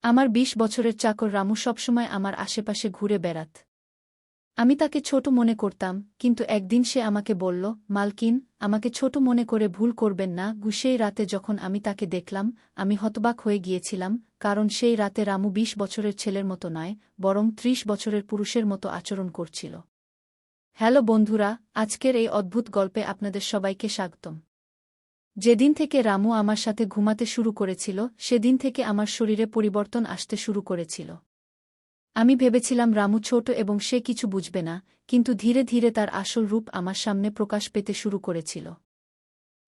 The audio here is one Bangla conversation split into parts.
আমার ২০ বছরের চাকর রামু সবসময় আমার আশেপাশে ঘুরে বেড়াত। আমি তাকে ছোট মনে করতাম, কিন্তু একদিন সে আমাকে বলল, মালকিন, আমাকে ছোট মনে করে ভুল করবেন না। সেই রাতে যখন আমি তাকে দেখলাম, আমি হতবাক হয়ে গিয়েছিলাম, কারণ সেই রাতে রামু ২০ বছরের ছেলের মতো নয়, বরং ৩০ বছরের পুরুষের মতো আচরণ করছিল। হ্যালো বন্ধুরা, আজকের এই অদ্ভুত গল্পে আপনাদের সবাইকে স্বাগতম। যেদিন থেকে রামু আমার সাথে ঘুমাতে শুরু করেছিল, সেদিন থেকে আমার শরীরে পরিবর্তন আসতে শুরু করেছিল। আমি ভেবেছিলাম রামু ছোট এবং সে কিছু বুঝবে না, কিন্তু ধীরে ধীরে তার আসল রূপ আমার সামনে প্রকাশ পেতে শুরু করেছিল।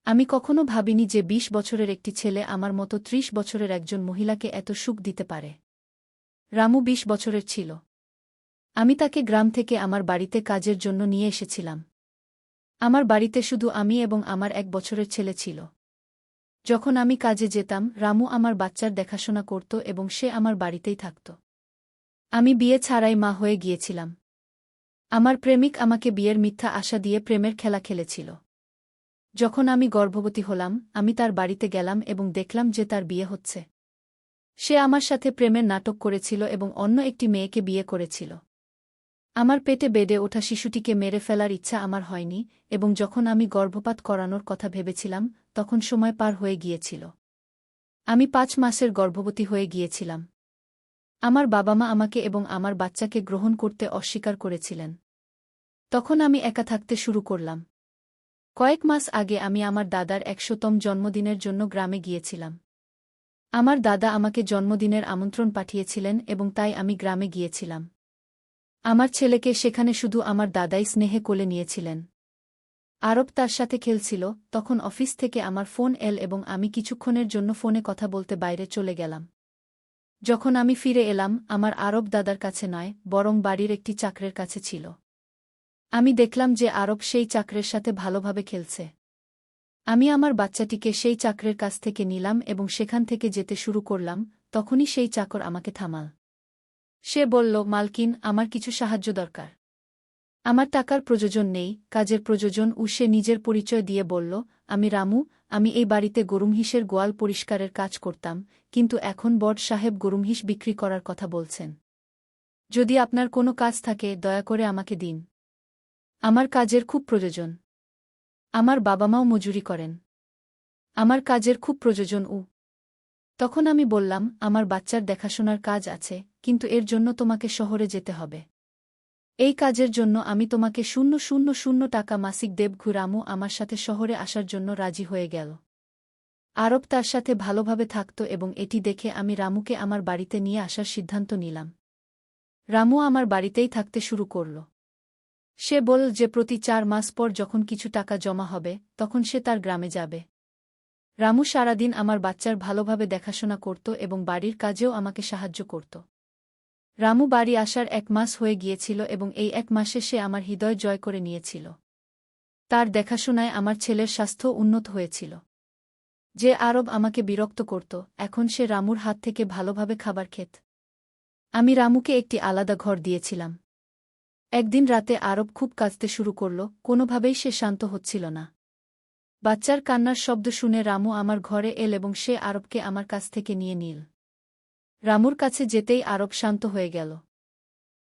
আমি কখনো ভাবিনি যে ২০ বছরের একটি ছেলে আমার মতো ৩০ বছরের একজন মহিলাকে এত সুখ দিতে পারে। রামু ২০ বছরের ছিল। আমি তাকে গ্রাম থেকে আমার বাড়িতে কাজের জন্য নিয়ে এসেছিলাম। আমার বাড়িতে শুধু আমি এবং আমার ১ বছরের ছেলে ছিল। যখন আমি কাজে যেতাম, রামু আমার বাচ্চার দেখাশোনা করত এবং সে আমার বাড়িতেই থাকত। আমি বিয়ে ছাড়াই মা হয়ে গিয়েছিলাম। আমার প্রেমিক আমাকে বিয়ের মিথ্যা আশা দিয়ে প্রেমের খেলা খেলেছিল। যখন আমি গর্ভবতী হলাম, আমি তার বাড়িতে গেলাম এবং দেখলাম যে তার বিয়ে হচ্ছে। সে আমার সাথে প্রেমের নাটক করেছিল এবং অন্য একটি মেয়েকে বিয়ে করেছিল। আমার পেটে বেডে ওঠা শিশুটিকে মেরে ফেলার ইচ্ছা আমার হয়নি, এবং যখন আমি গর্ভপাত করানোর কথা ভেবেছিলাম, তখন সময় পার হয়ে গিয়েছিল। আমি ৫ মাসের গর্ভবতী হয়ে গিয়েছিলাম। আমার বাবা-মা আমাকে এবং আমার বাচ্চাকে গ্রহণ করতে অস্বীকার করেছিলেন। তখন আমি একা থাকতে শুরু করলাম। কয়েক মাস আগে আমি আমার দাদার ১০০তম জন্মদিনের জন্য গ্রামে গিয়েছিলাম। আমার দাদা আমাকে জন্মদিনের আমন্ত্রণ পাঠিয়েছিলেন এবং তাই আমি গ্রামে গিয়েছিলাম। আমার ছেলেকে সেখানে শুধু আমার দাদাই স্নেহে কোলে নিয়েছিলেন। আরব তার সাথে খেলছিল। তখন অফিস থেকে আমার ফোন এল এবং আমি কিছুক্ষণের জন্য ফোনে কথা বলতে বাইরে চলে গেলাম। যখন আমি ফিরে এলাম, আমার আরব দাদার কাছে নয়, বরং বাড়ির একটি চাকরের কাছে ছিল। আমি দেখলাম যে আরব সেই চাকরের সাথে ভালোভাবে খেলছে। আমি আমার বাচ্চাটিকে সেই চাকরের কাছ থেকে নিলাম এবং সেখান থেকে যেতে শুরু করলাম, তখনই সেই চাকর আমাকে থামাল। সে বলল, মালকিন, আমার কিছু সাহায্য দরকার। আমার টাকার প্রয়োজন নেই, কাজের প্রয়োজন। সে নিজের পরিচয় দিয়ে বলল, আমি রামু, আমি এই বাড়িতে গরুমহিষের গোয়াল পরিষ্কারের কাজ করতাম, কিন্তু এখন বড় সাহেব গরুমহিষ বিক্রি করার কথা বলছেন। যদি আপনার কোনো কাজ থাকে, দয়া করে আমাকে দিন। আমার কাজের খুব প্রয়োজন। আমার বাবা-মাও মজুরি করেন। আমার কাজের খুব প্রয়োজন। তখন আমি বললাম, আমার বাচ্চার দেখাশোনার কাজ আছে, কিন্তু এর জন্য তোমাকে শহরে যেতে হবে। এই কাজের জন্য আমি তোমাকে ০০০ টাকা মাসিক দেব। রামু আমার সাথে শহরে আসার জন্য রাজি হয়ে গেল। আরব তার সাথে ভালোভাবে থাকত এবং এটি দেখে আমি রামুকে আমার বাড়িতে নিয়ে আসার সিদ্ধান্ত নিলাম। রামু আমার বাড়িতেই থাকতে শুরু করল। সে বলল যে প্রতি ৪ মাস পর যখন কিছু টাকা জমা হবে, তখন সে তার গ্রামে যাবে। রামু সারাদিন আমার বাচ্চার ভালোভাবে দেখাশোনা করত এবং বাড়ির কাজেও আমাকে সাহায্য করত। রামু বাড়ি আসার ১ মাস হয়ে গিয়েছিল এবং এই ১ মাসে সে আমার হৃদয় জয় করে নিয়েছিল। তার দেখাশোনায় আমার ছেলের স্বাস্থ্য উন্নত হয়েছিল। যে আরব আমাকে বিরক্ত করত, এখন সে রামুর হাত থেকে ভালোভাবে খাবার খেত। আমি রামুকে একটি আলাদা ঘর দিয়েছিলাম। একদিন রাতে আরব খুব কাঁদতে শুরু করল, কোনোভাবেই সে শান্ত হচ্ছিল না। বাচ্চার কান্নার শব্দ শুনে রামু আমার ঘরে এল এবং সে আরবকে আমার কাছ থেকে নিয়ে নিল। রামুর কাছে যেতেই আরব শান্ত হয়ে গেল।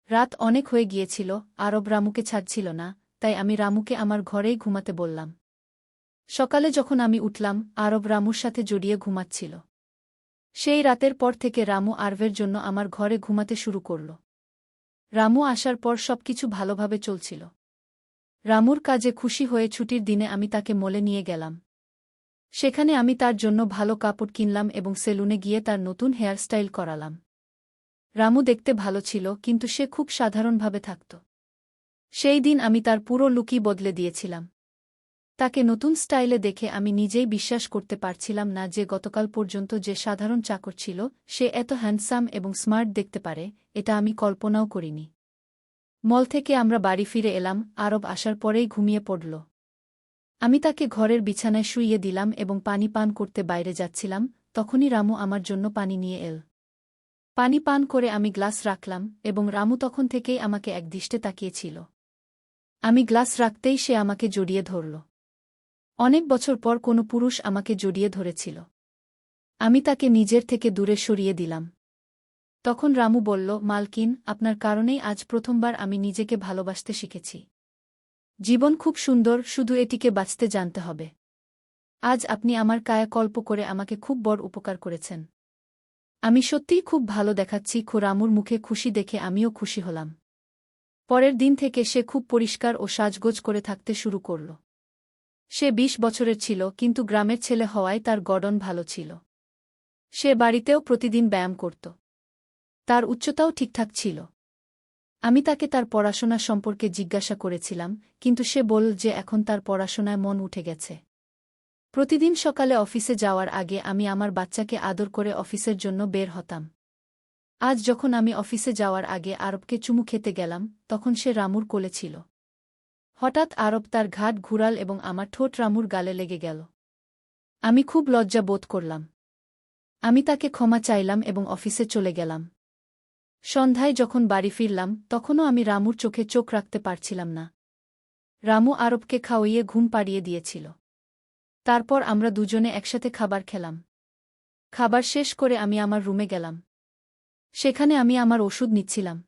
রাত অনেক হয়ে গিয়েছিল, আরব রামুকে ছাড়ছিল না, তাই আমি রামুকে আমার ঘরেই ঘুমাতে বললাম। সকালে যখন আমি উঠলাম, আরব রামুর সাথে জড়িয়ে ঘুমাচ্ছিল। সেই রাতের পর থেকে রামু আরবের জন্য আমার ঘরে ঘুমাতে শুরু করল। রামু আসার পর সবকিছু ভালোভাবে চলছিল। রামুর কাজে খুশি হয়ে ছুটির দিনে আমি তাকে মলে নিয়ে গেলাম। সেখানে আমি তার জন্য ভালো কাপড় কিনলাম এবং সেলুনে গিয়ে তার নতুন হেয়ারস্টাইল করালাম। রামু দেখতে ভালো ছিল, কিন্তু সে খুব সাধারণভাবে থাকত। সেই দিন আমি তার পুরো লুকই বদলে দিয়েছিলাম। তাকে নতুন স্টাইলে দেখে আমি নিজেই বিশ্বাস করতে পারছিলাম না যে গতকাল পর্যন্ত যে সাধারণ চাকর ছিল, সে এত হ্যান্ডসাম এবং স্মার্ট দেখতে পারে, এটা আমি কল্পনাও করিনি। মল থেকে আমরা বাড়ি ফিরে এলাম, আরব আসার পরেই ঘুমিয়ে পড়ল। আমি তাকে ঘরের বিছানায় শুইয়ে দিলাম এবং পানি পান করতে বাইরে যাচ্ছিলাম, তখনই রামু আমার জন্য পানি নিয়ে এল। পানি পান করে আমি গ্লাস রাখলাম এবং রামু তখন থেকেই আমাকে একদৃষ্টে তাকিয়েছিল। আমি গ্লাস রাখতেই সে আমাকে জড়িয়ে ধরল। অনেক বছর পর কোনো পুরুষ আমাকে জড়িয়ে ধরেছিল। আমি তাকে নিজের থেকে দূরে সরিয়ে দিলাম। তখন রামু বলল, মালকিন, আপনার কারণেই আজ প্রথমবার আমি নিজেকে ভালোবাসতে শিখেছি। জীবন খুব সুন্দর, শুধু এটিকে বাঁচতে জানতে হবে। আজ আপনি আমার কায়াকল্প করে আমাকে খুব বড় উপকার করেছেন। আমি সত্যিই খুব ভালো দেখাচ্ছি। রামুর মুখে খুশি দেখে আমিও খুশি হলাম। পরের দিন থেকে সে খুব পরিষ্কার ও সাজগোজ করে থাকতে শুরু করল। সে ২০ বছরের ছিল, কিন্তু গ্রামের ছেলে হওয়ায় তার গড়ন ভালো ছিল। সে বাড়িতেও প্রতিদিন ব্যায়াম করত। তার উচ্চতাও ঠিকঠাক ছিল। আমি তাকে তার পড়াশোনা সম্পর্কে জিজ্ঞাসা করেছিলাম, কিন্তু সে বলল যে এখন তার পড়াশোনায় মন উঠে গেছে। প্রতিদিন সকালে অফিসে যাওয়ার আগে আমি আমার বাচ্চাকে আদর করে অফিসের জন্য বের হতাম। আজ যখন আমি অফিসে যাওয়ার আগে আরবকে চুমু খেতে গেলাম, তখন সে রামুর কোলে ছিল। হঠাৎ আরব তার ঘাট ঘুরাল এবং আমার ঠোঁট রামুর গালে লেগে গেল। আমি খুব লজ্জা বোধ করলাম। আমি তাকে ক্ষমা চাইলাম এবং অফিসে চলে গেলাম। সন্ধ্যায় যখন বাড়ি ফিরলাম, তখনও আমি রামুর চোখে চোখ রাখতে পারছিলাম না। রামু আরবকে খাওয়িয়ে ঘুম পাড়িয়ে দিয়েছিল। তারপর আমরা দুজনে একসাথে খাবার খেলাম। খাবার শেষ করে আমি আমার রুমে গেলাম। সেখানে আমি আমার ওষুধ নিচ্ছিলাম।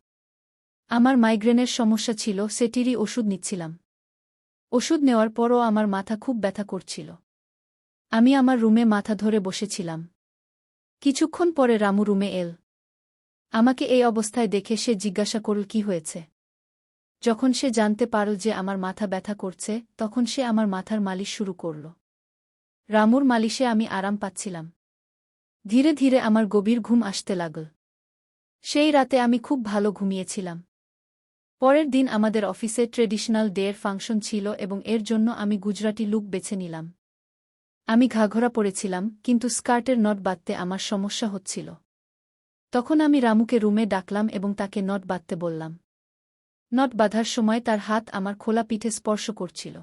আমার মাইগ্রেনের সমস্যা ছিল, সেটিরই ওষুধ নিচ্ছিলাম। ওষুধ নেওয়ার পরও আমার মাথা খুব ব্যথা করছিল। আমি আমার রুমে মাথা ধরে বসেছিলাম। কিছুক্ষণ পরে রামু রুমে এল। আমাকে এই অবস্থায় দেখে সে জিজ্ঞাসা করল, কি হয়েছে? যখন সে জানতে পারল যে আমার মাথা ব্যথা করছে, তখন সে আমার মাথার মালিশ শুরু করল। রামুর মালিশে আমি আরাম পাচ্ছিলাম। ধীরে ধীরে আমার গভীর ঘুম আসতে লাগল। সেই রাতে আমি খুব ভালো ঘুমিয়েছিলাম। পরের দিন আমাদের অফিসে ট্রেডিশনাল ডে এর ফাংশন ছিল এবং এর জন্য আমি গুজরাটি লুক বেছে নিলাম। আমি ঘাঘরা পরেছিলাম, কিন্তু স্কার্টের নট বাঁধতে আমার সমস্যা হচ্ছিল। তখন আমি রামুকে রুমে ডাকলাম এবং তাকে নট বাঁধতে বললাম। নট বাঁধার সময় তার হাত আমার খোলা পিঠে স্পর্শ করছিল।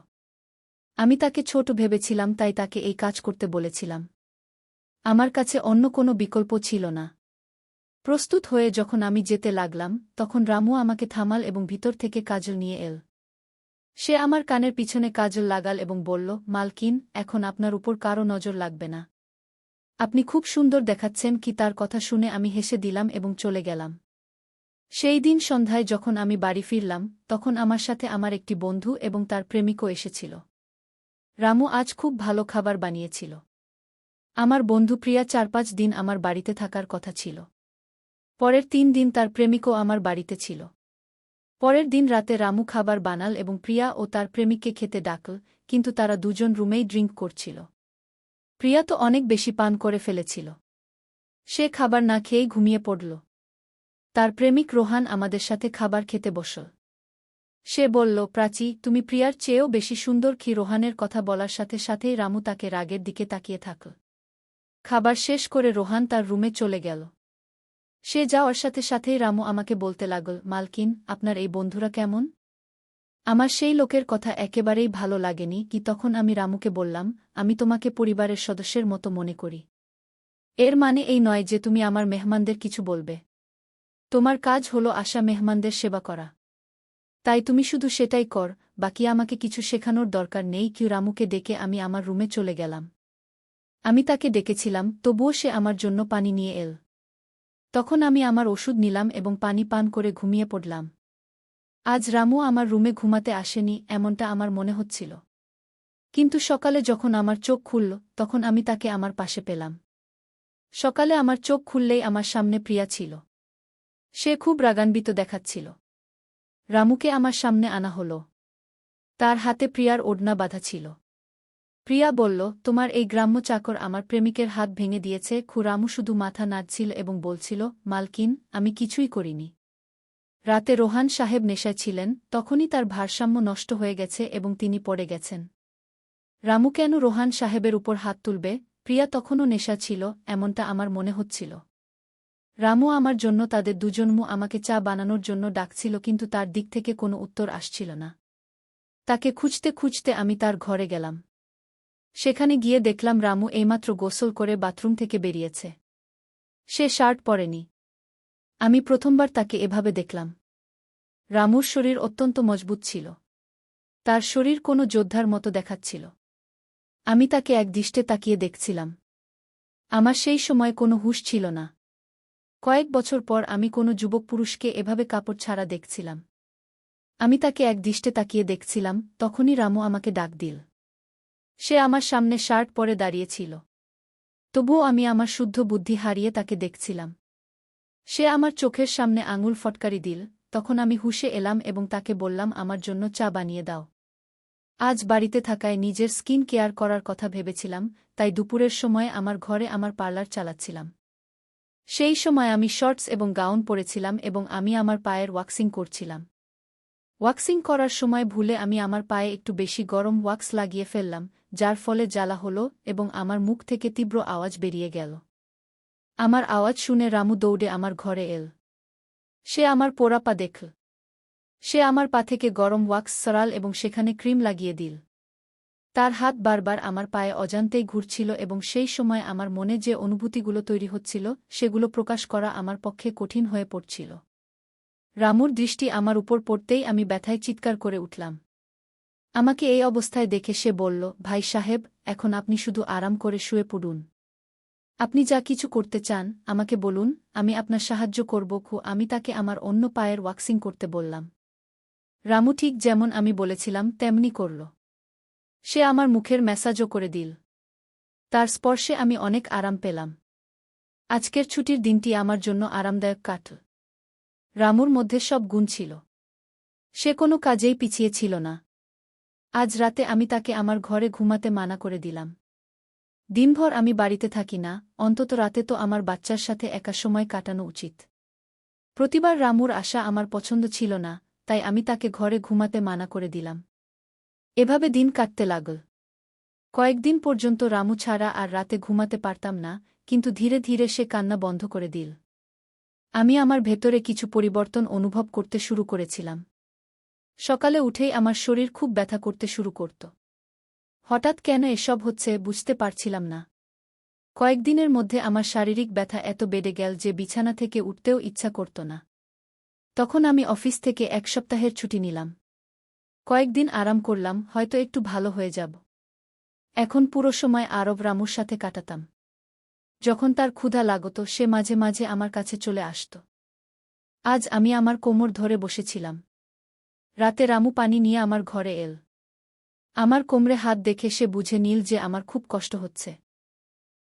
আমি তাকে ছোট ভেবেছিলাম, তাই তাকে এই কাজ করতে বলেছিলাম। আমার কাছে অন্য কোনো বিকল্প ছিল না। প্রস্তুত হয়ে যখন আমি যেতে লাগলাম, তখন রামু আমাকে থামাল এবং ভিতর থেকে কাজল নিয়ে এল। সে আমার কানের পিছনে কাজল লাগাল এবং বলল, মালকিন, এখন আপনার উপর কারও নজর লাগবে না। আপনি খুব সুন্দর দেখাচ্ছেন। কি তার কথা শুনে আমি হেসে দিলাম এবং চলে গেলাম। সেই দিন সন্ধ্যায় যখন আমি বাড়ি ফিরলাম, তখন আমার সাথে আমার একটি বন্ধু এবং তার প্রেমিকও এসেছিল। রামু আজ খুব ভালো খাবার বানিয়েছিল। আমার বন্ধু প্রিয়া ৪-৫ দিন আমার বাড়িতে থাকার কথা ছিল। পরের ৩ দিন তার প্রেমিকও আমার বাড়িতে ছিল। পরের দিন রাতে রামু খাবার বানাল এবং প্রিয়া ও তার প্রেমিককে খেতে ডাকল, কিন্তু তারা দুজন রুমেই ড্রিঙ্ক করছিল। প্রিয়া তো অনেক বেশি পান করে ফেলেছিল। সে খাবার না খেয়েই ঘুমিয়ে পড়ল। তার প্রেমিক রোহান আমাদের সাথে খাবার খেতে বসল। সে বলল, প্রাচী, তুমি প্রিয়ার চেয়েও বেশি সুন্দর। কি রোহানের কথা বলার সাথে সাথেই রামু তাকে রাগের দিকে তাকিয়ে থাকল। খাবার শেষ করে রোহান তার রুমে চলে গেল। সে যাওয়ার সাথে সাথেই রামু আমাকে বলতে লাগল, মালকিন, আপনার এই বন্ধুরা কেমন? আমার সেই লোকের কথা একেবারেই ভালো লাগেনি। কি তখন আমি রামুকে বললাম, আমি তোমাকে পরিবারের সদস্যের মতো মনে করি। এর মানে এই নয় যে তুমি আমার মেহমানদের কিছু বলবে। তোমার কাজ হলো আসা মেহমানদের সেবা করা। তাই তুমি শুধু সেটাই কর, বাকি আমাকে কিছু শেখানোর দরকার নেই। কি রামুকে ডেকে আমি আমার রুমে চলে গেলাম। আমি তাকে ডেকেছিলাম, তবুও সে আমার জন্য পানি নিয়ে এল। তখন আমি আমার ওষুধ নিলাম এবং পানি পান করে ঘুমিয়ে পড়লাম। আজ রামু আমার রুমে ঘুমাতে আসেনি, এমনটা আমার মনে হচ্ছিল। কিন্তু সকালে যখন আমার চোখ খুলল, তখন আমি তাকে আমার পাশে পেলাম। সকালে আমার চোখ খুললেই আমার সামনে প্রিয়া ছিল। সে খুব রাগান্বিত দেখাচ্ছিল। রামুকে আমার সামনে আনা হল। তার হাতে প্রিয়ার ওড়না বাঁধা ছিল। প্রিয়া বলল, তোমার এই গ্রাম্য চাকর আমার প্রেমিকের হাত ভেঙে দিয়েছে। রামু শুধু মাথা নাড়ছিল এবং বলছিল, মালকিন, আমি কিছুই করিনি। রাতে রোহান সাহেব নেশায় ছিলেন, তখনই তার ভারসাম্য নষ্ট হয়ে গেছে এবং তিনি পড়ে গেছেন। রামু কেন রোহান সাহেবের উপর হাত তুলবে? প্রিয়া তখনও নেশা ছিল, এমনটা আমার মনে হচ্ছিল। রামু আমার জন্য তাদের দুজনমু আমাকে চা বানানোর জন্য ডাকছিল, কিন্তু তার দিক থেকে কোনো উত্তর আসছিল না। তাকে খুঁজতে খুঁজতে আমি তার ঘরে গেলাম। সেখানে গিয়ে দেখলাম রামু এইমাত্র গোসল করে বাথরুম থেকে বেরিয়েছে। সে শার্ট পরেনি। আমি প্রথমবার তাকে এভাবে দেখলাম। রামুর শরীর অত্যন্ত মজবুত ছিল। তার শরীর কোনো যোদ্ধার মতো দেখাচ্ছিল। আমি তাকে একদৃষ্টে তাকিয়ে দেখছিলাম। আমার সেই সময় কোনো হুঁশ ছিল না। কয়েক বছর পর আমি কোনো যুবক পুরুষকে এভাবে কাপড় ছাড়া দেখছিলাম। আমি তাকে একদৃষ্টে তাকিয়ে দেখছিলাম, তখনই রামু আমাকে ডাক দিল। সে আমার সামনে শার্ট পরে দাঁড়িয়েছিল। তবুও আমি আমার শুদ্ধ বুদ্ধি হারিয়ে তাকে দেখছিলাম। সে আমার চোখের সামনে আঙুল ফটকারি দিল, তখন আমি হুঁশে এলাম এবং তাকে বললাম, আমার জন্য চা বানিয়ে দাও। আজ বাড়িতে থাকায় নিজের স্কিন কেয়ার করার কথা ভেবেছিলাম, তাই দুপুরের সময় আমার ঘরে আমার পার্লার চালাচ্ছিলাম। সেই সময় আমি শর্টস এবং গাউন পরেছিলাম এবং আমি আমার পায়ের ওয়াক্সিং করছিলাম। ওয়াক্সিং করার সময় ভুলে আমি আমার পায়ে একটু বেশি গরম ওয়াক্স লাগিয়ে ফেললাম, যার ফলে জ্বালা হলো এবং আমার মুখ থেকে তীব্র আওয়াজ বেরিয়ে গেল। আমার আওয়াজ শুনে রামু দৌড়ে আমার ঘরে এল। সে আমার পোড়া পা দেখল। সে আমার পা থেকে গরম ওয়াক্স সরাল এবং সেখানে ক্রিম লাগিয়ে দিল। তার হাত বারবার আমার পায়ে অজান্তেই ঘুরছিল এবং সেই সময় আমার মনে যে অনুভূতিগুলো তৈরি হচ্ছিল সেগুলো প্রকাশ করা আমার পক্ষে কঠিন হয়ে পড়ছিল। রামুর দৃষ্টি আমার উপর পড়তেই আমি ব্যথায় চিৎকার করে উঠলাম। আমাকে এই অবস্থায় দেখে সে বলল, ভাই সাহেব, এখন আপনি শুধু আরাম করে শুয়ে পড়ুন। আপনি যা কিছু করতে চান আমাকে বলুন, আমি আপনার সাহায্য করব। আমি তাকে আমার অন্য পায়ের ওয়াক্সিং করতে বললাম। রামু ঠিক যেমন আমি বলেছিলাম তেমনি করল। সে আমার মুখের ম্যাসাজও করে দিল। তার স্পর্শে আমি অনেক আরাম পেলাম। আজকের ছুটির দিনটি আমার জন্য আরামদায়ক কাটল। রামুর মধ্যে সব গুণ ছিল। সে কোনো কাজেই পিছিয়ে ছিল না। আজ রাতে আমি তাকে আমার ঘরে ঘুমাতে মানা করে দিলাম। দিনভর আমি বাড়িতে থাকি না, অন্তত রাতে তো আমার বাচ্চার সাথে একা সময় কাটানো উচিত। প্রতিবার রামুর আশা আমার পছন্দ ছিল না, তাই আমি তাকে ঘরে ঘুমাতে মানা করে দিলাম। এভাবে দিন কাটতে লাগল। কয়েকদিন পর্যন্ত রামু ছাড়া আর রাতে ঘুমাতে পারতাম না, কিন্তু ধীরে ধীরে সে কান্না বন্ধ করে দিল। আমি আমার ভেতরে কিছু পরিবর্তন অনুভব করতে শুরু করেছিলাম। সকালে উঠেই আমার শরীর খুব ব্যথা করতে শুরু করত। হঠাৎ কেন এসব হচ্ছে বুঝতে পারছিলাম না। কয়েকদিনের মধ্যে আমার শারীরিক ব্যথা এত বেড়ে গেল যে বিছানা থেকে উঠতেও ইচ্ছা করত না। তখন আমি অফিস থেকে 1 সপ্তাহের ছুটি নিলাম। কয়েকদিন আরাম করলাম, হয়তো একটু ভালো হয়ে যাব। এখন পুরো সময় আরব রামুর সাথে কাটাতাম। যখন তার ক্ষুধা লাগত সে মাঝে মাঝে আমার কাছে চলে আসত। আজ আমি আমার কোমর ধরে বসেছিলাম। রাতে রামু পানি নিয়ে আমার ঘরে এল। আমার কোমরে হাত দেখে সে বুঝে নিল যে আমার খুব কষ্ট হচ্ছে।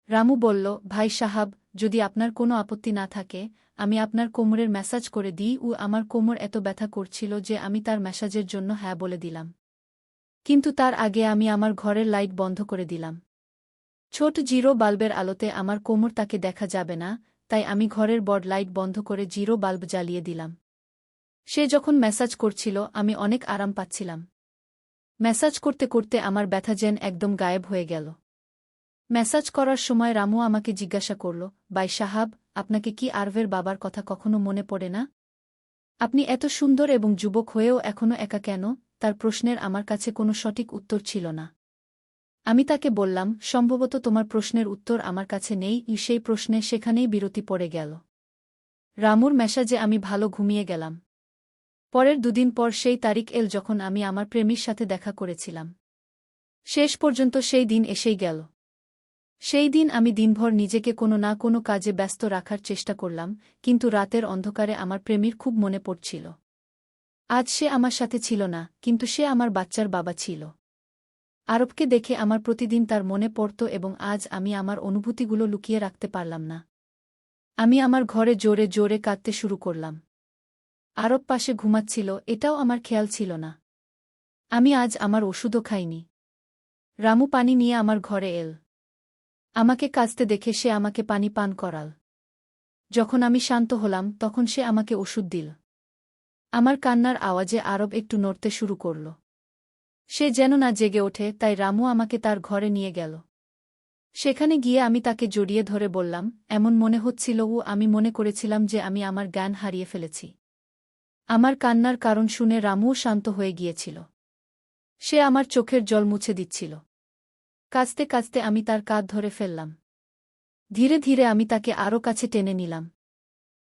রামু বলল, ভাই সাহাব, যদি আপনার কোনো আপত্তি না থাকে আমি আপনার কোমরের ম্যাসাজ করে দিই। আমার কোমর এত ব্যথা করছিল যে আমি তার ম্যাসাজের জন্য হ্যাঁ বলে দিলাম। কিন্তু তার আগে আমি আমার ঘরের লাইট বন্ধ করে দিলাম। ছোট জিরো বাল্বের আলোতে আমার কোমর তাকে দেখা যাবে না, তাই আমি ঘরের বড় লাইট বন্ধ করে জিরো বাল্ব জ্বালিয়ে দিলাম। সে যখন ম্যাসাজ করছিল আমি অনেক আরাম পাচ্ছিলাম। ম্যাসাজ করতে করতে আমার ব্যথা যেন একদম গায়েব হয়ে গেল। ম্যাসাজ করার সময় রামু আমাকে জিজ্ঞাসা করল, ভাই সাহাব, আপনাকে কি আরভের বাবার কথা কখনো মনে পড়ে না? আপনি এত সুন্দর এবং যুবক হয়েও এখনো একা কেন? তার প্রশ্নের আমার কাছে কোনো সঠিক উত্তর ছিল না। আমি তাকে বললাম, সম্ভবত তোমার প্রশ্নের উত্তর আমার কাছে নেই। সেই প্রশ্নে সেখানেই বিরতি পড়ে গেল। রামুর মেসাজে আমি ভালো ঘুমিয়ে গেলাম। পরের 2 দিন পর সেই তারিখ এল যখন আমি আমার প্রেমীর সাথে দেখা করেছিলাম। শেষ পর্যন্ত সেই দিন এসেই গেল। সেই দিন আমি দিনভর নিজেকে কোনো না কোনো কাজে ব্যস্ত রাখার চেষ্টা করলাম, কিন্তু রাতের অন্ধকারে আমার প্রেমীর খুব মনে পড়ছিল। আজ সে আমার সাথে ছিল না, কিন্তু সে আমার বাচ্চার বাবা ছিল। আরবকে দেখে আমার প্রতিদিন তার মনে পড়ত এবং আজ আমি আমার অনুভূতিগুলো লুকিয়ে রাখতে পারলাম না। আমি আমার ঘরে জোরে জোরে কাঁদতে শুরু করলাম। আরব পাশে ঘুমাচ্ছিল, এটাও আমার খেয়াল ছিল না। আমি আজ আমার ওষুধও খাইনি। রামু পানি নিয়ে আমার ঘরে এল। আমাকে কাঁদতে দেখে সে আমাকে পানি পান করাল। যখন আমি শান্ত হলাম তখন সে আমাকে ওষুধ দিল। আমার কান্নার আওয়াজে আরব একটু নড়তে শুরু করল। সে যেন না জেগে ওঠে, তাই রামু আমাকে তার ঘরে নিয়ে গেল। সেখানে গিয়ে আমি তাকে জড়িয়ে ধরে বললাম, এমন মনে হচ্ছিল আমি মনে করেছিলাম যে আমি আমার জ্ঞান হারিয়ে ফেলেছি। আমার কান্নার কারণ শুনে রামুও শান্ত হয়ে গিয়েছিল। সে আমার চোখের জল মুছে দিচ্ছিল। কাঁদতে কাঁদতে আমি তার কাঁধ ধরে ফেললাম। ধীরে ধীরে আমি তাকে আরও কাছে টেনে নিলাম।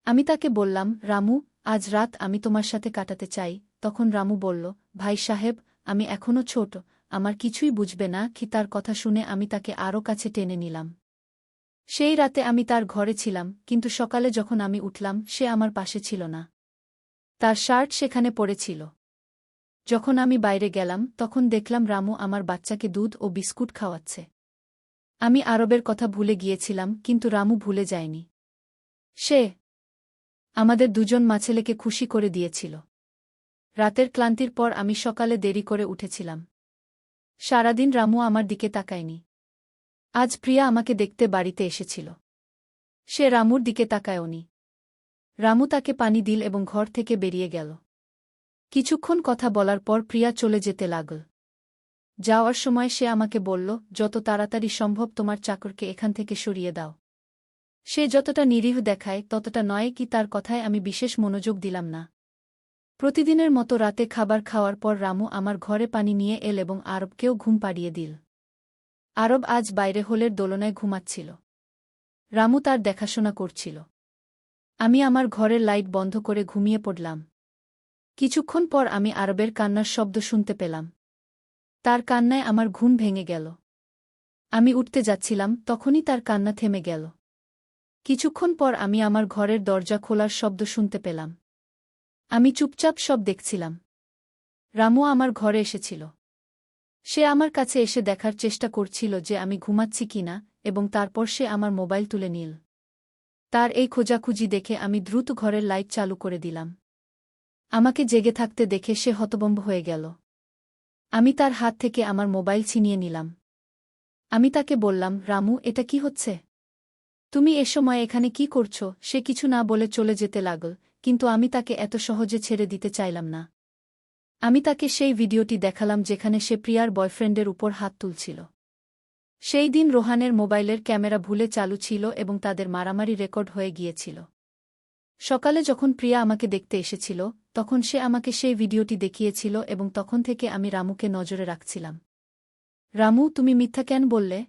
আমি তাকে বললাম, রামু, আজ রাত আমি তোমার সাথে কাটাতে চাই। তখন রামু বলল, ভাই সাহেব, আমি এখনো ছোট, আমার কিছুই বুঝবে না। তার কথা শুনে আমি তাকে আরও কাছে টেনে নিলাম। সেই রাতে আমি তার ঘরে ছিলাম, কিন্তু সকালে যখন আমি উঠলাম সে আমার পাশে ছিল না। তার শার্ট সেখানে পড়েছিল। যখন আমি বাইরে গেলাম তখন দেখলাম রামু আমার বাচ্চাকে দুধ ও বিস্কুট খাওয়াচ্ছে। আমি আরবের কথা ভুলে গিয়েছিলাম, কিন্তু রামু ভুলে যায়নি। সে আমাদের দুজন মাছেলেকে খুশি করে দিয়েছিল। রাতের ক্লান্তির পর আমি সকালে দেরি করে উঠেছিলাম। সারাদিন রামু আমার দিকে তাকায়নি। আজ প্রিয়া আমাকে দেখতে বাড়িতে এসেছিল। সে রামুর দিকে তাকায়নি। রামু তাকে পানি দিল এবং ঘর থেকে বেরিয়ে গেল। কিছুক্ষণ কথা বলার পর প্রিয়া চলে যেতে লাগল। যাওয়ার সময় সে আমাকে বলল, যত তাড়াতাড়ি সম্ভব তোমার চাকরকে এখান থেকে সরিয়ে দাও। সে যতটা নিরীহ দেখায় ততটা নয় কি তার কথায় আমি বিশেষ মনোযোগ দিলাম না। প্রতিদিনের মতো রাতে খাবার খাওয়ার পর রামু আমার ঘরে পানি নিয়ে এল এবং আরবকেও ঘুম পাড়িয়ে দিল। আরব আজ বাইরে হোলের দোলনায় ঘুমাচ্ছিল। রামু তার দেখাশোনা করছিল। আমি আমার ঘরের লাইট বন্ধ করে ঘুমিয়ে পড়লাম। কিছুক্ষণ পর আমি আরবের কান্নার শব্দ শুনতে পেলাম। তার কান্নায় আমার ঘুম ভেঙে গেল। আমি উঠতে যাচ্ছিলাম, তখনই তার কান্না থেমে গেল। কিছুক্ষণ পর আমি আমার ঘরের দরজা খোলার শব্দ শুনতে পেলাম। আমি চুপচাপ সব দেখছিলাম। রামু আমার ঘরে এসেছিল। সে আমার কাছে এসে দেখার চেষ্টা করছিল যে আমি ঘুমাচ্ছি কিনা, এবং তারপর সে আমার মোবাইল তুলে নিল। তার এই খোঁজাখুঁজি দেখে আমি দ্রুত ঘরের লাইট চালু করে দিলাম। আমাকে জেগে থাকতে দেখে সে হতভম্ব হয়ে গেল। আমি তার হাত থেকে আমার মোবাইল ছিনিয়ে নিলাম। আমি তাকে বললাম, রামু, এটা কি হচ্ছে? তুমি এ সময় এখানে কি করছ? সে কিছু না বলে চলে যেতে লাগল, কিন্তু আমি তাকে এত সহজে ছেড়ে দিতে চাইলাম না। আমি তাকে সেই ভিডিওটি দেখালাম যেখানে সে প্রিয়ার বয়ফ্রেন্ডের উপর হাত তুলছিল। সেই দিন রোহানের মোবাইলের ক্যামেরা ভুলে চালু ছিল এবং তাদের মারামারি রেকর্ড হয়ে গিয়েছিল। সকালে যখন প্রিয়া আমাকে দেখতে এসেছিল তখন সে আমাকে সেই ভিডিওটি দেখিয়েছিল এবং তখন থেকে আমি রামুকে নজরে রাখছিলাম। রামু, তুমি মিথ্যা কেন বললে?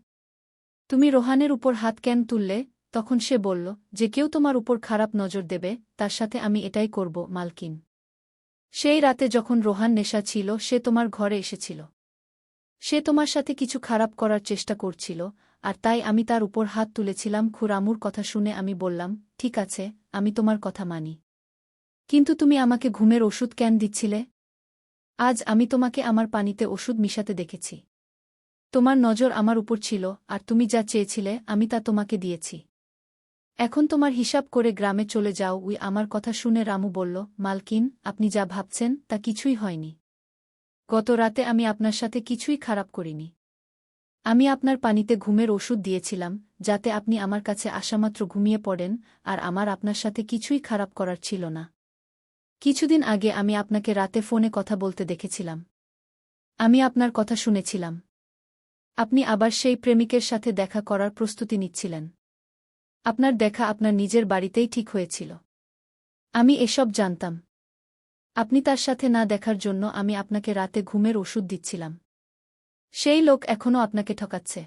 তুমি রোহানের উপর হাত কেন তুললে? তখন সে বলল যে কেউ তোমার উপর খারাপ নজর দেবে, তার সাথে আমি এটাই করব, মালকিন। সেই রাতে যখন রোহান নেশা ছিল সে তোমার ঘরে এসেছিল। সে তোমার সাথে কিছু খারাপ করার চেষ্টা করছিল, আর তাই আমি তার উপর হাত তুলেছিলাম। রামুর কথা শুনে আমি বললাম, ঠিক আছে, আমি তোমার কথা মানি। কিন্তু তুমি আমাকে ঘুমের ওষুধ কেন দিচ্ছিলে? আজ আমি তোমাকে আমার পানিতে ওষুধ মিশাতে দেখেছি। তোমার নজর আমার উপর ছিল, আর তুমি যা চেয়েছিলে আমি তা তোমাকে দিয়েছি। এখন তোমার হিসাব করে গ্রামে চলে যাও। আমার কথা শুনে রামু বলল, মালকিন, আপনি যা ভাবছেন তা কিছুই হয়নি। গত রাতে আমি আপনার সাথে কিছুই খারাপ করিনি। আমি আপনার পানিতে ঘুমের ওষুধ দিয়েছিলাম, যাতে আপনি আমার কাছে আসামাত্র ঘুমিয়ে পড়েন, আর আমার আপনার সাথে কিছুই খারাপ করার ছিল না। কিছুদিন আগে আমি আপনাকে রাতে ফোনে কথা বলতে দেখেছিলাম। আমি আপনার কথা শুনেছিলাম। আপনি আবার সেই প্রেমিকের সাথে দেখা করার প্রস্তুতি নিচ্ছিলেন। আপনার দেখা আপনার নিজের বাড়িতেই ঠিক হয়েছিল। আমি এসব জানতাম। আপনি তার সাথে না দেখার জন্য আমি আপনাকে রাতে ঘুমের ওষুধ দিচ্ছিলাম। সেই লোক এখনও আপনাকে ঠকাচ্ছে।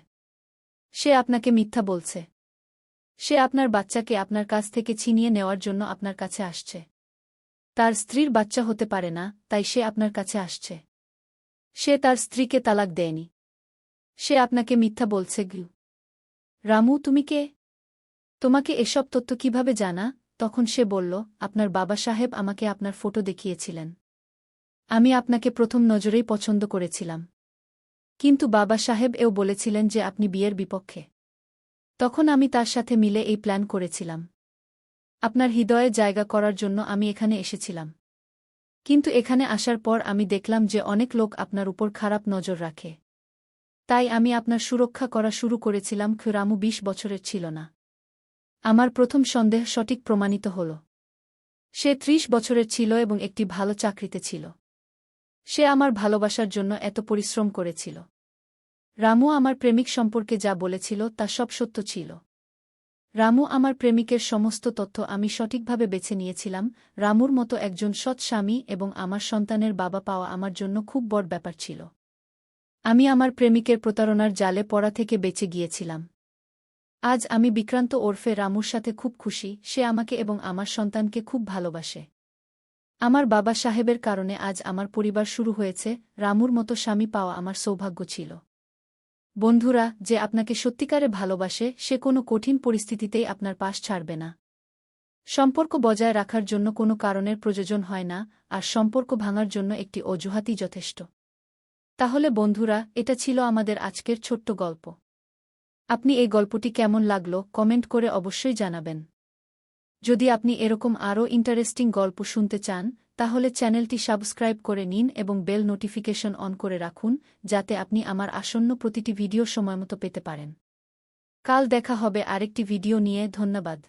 সে আপনাকে মিথ্যা বলছে। সে আপনার বাচ্চাকে আপনার কাছ থেকে ছিনিয়ে নেওয়ার জন্য আপনার কাছে আসছে। তার স্ত্রীর বাচ্চা হতে পারে না, তাই সে আপনার কাছে আসছে। সে তার স্ত্রীকে তালাক দেয়নি। সে আপনাকে মিথ্যা বলছে। রামু, তুমি কে? তোমাকে এসব তথ্য কিভাবে জানা? তখন সে বলল, আপনার বাবা সাহেব আমাকে আপনার ফটো দেখিয়েছিলেন। আমি আপনাকে প্রথম নজরেই পছন্দ করেছিলাম। কিন্তু বাবা সাহেব এও বলেছিলেন যে আপনি বিয়ের বিপক্ষে। তখন আমি তার সাথে মিলে এই প্ল্যান করেছিলাম। আপনার হৃদয়ে জায়গা করার জন্য আমি এখানে এসেছিলাম। কিন্তু এখানে আসার পর আমি দেখলাম যে অনেক লোক আপনার উপর খারাপ নজর রাখে। তাই আমি আপনার সুরক্ষা করা শুরু করেছিলাম। রামু ২০ বছরের ছিল না। আমার প্রথম সন্দেহ সঠিক প্রমাণিত হল। সে ৩০ বছরের ছিল এবং একটি ভালো চাকরিতে ছিল। সে আমার ভালোবাসার জন্য এত পরিশ্রম করেছিল। রামু আমার প্রেমিক সম্পর্কে যা বলেছিল তা সব সত্য ছিল। রামু আমার প্রেমিকের সমস্ত তথ্য আমি সঠিকভাবে বেছে নিয়েছিলাম। রামুর মতো একজন সৎ স্বামী এবং আমার সন্তানের বাবা পাওয়া আমার জন্য খুব বড় ব্যাপার ছিল। আমি আমার প্রেমিকের প্রতারণার জালে পড়া থেকে বেঁচে গিয়েছিলাম। আজ আমি বিক্রান্ত ওরফে রামুর সাথে খুব খুশি। সে আমাকে এবং আমার সন্তানকে খুব ভালোবাসে। আমার বাবা সাহেবের কারণে আজ আমার পরিবার শুরু হয়েছে। রামুর মতো স্বামী পাওয়া আমার সৌভাগ্য ছিল। বন্ধুরা, যে আপনাকে সত্যিকারে ভালোবাসে সে কোনো কঠিন পরিস্থিতিতেই আপনার পাশ ছাড়বে না। সম্পর্ক বজায় রাখার জন্য কোনো কারণের প্রয়োজন হয় না, আর সম্পর্ক ভাঙার জন্য একটি অজুহাতই যথেষ্ট। তাহলে বন্ধুরা, এটা ছিল আমাদের আজকের ছোট্ট গল্প। আপনি এই গল্পটি কেমন লাগলো কমেন্ট করে অবশ্যই জানাবেন। যদি আপনি এরকম আরও ইন্টারেস্টিং গল্প শুনতে চান, তাহলে চ্যানেলটি সাবস্ক্রাইব করে নিন এবং বেল নোটিফিকেশন অন করে রাখুন, যাতে আপনি আমার আসন্ন প্রতিটি ভিডিও সময়মতো পেতে পারেন। কাল দেখা হবে আরেকটি ভিডিও নিয়ে। ধন্যবাদ।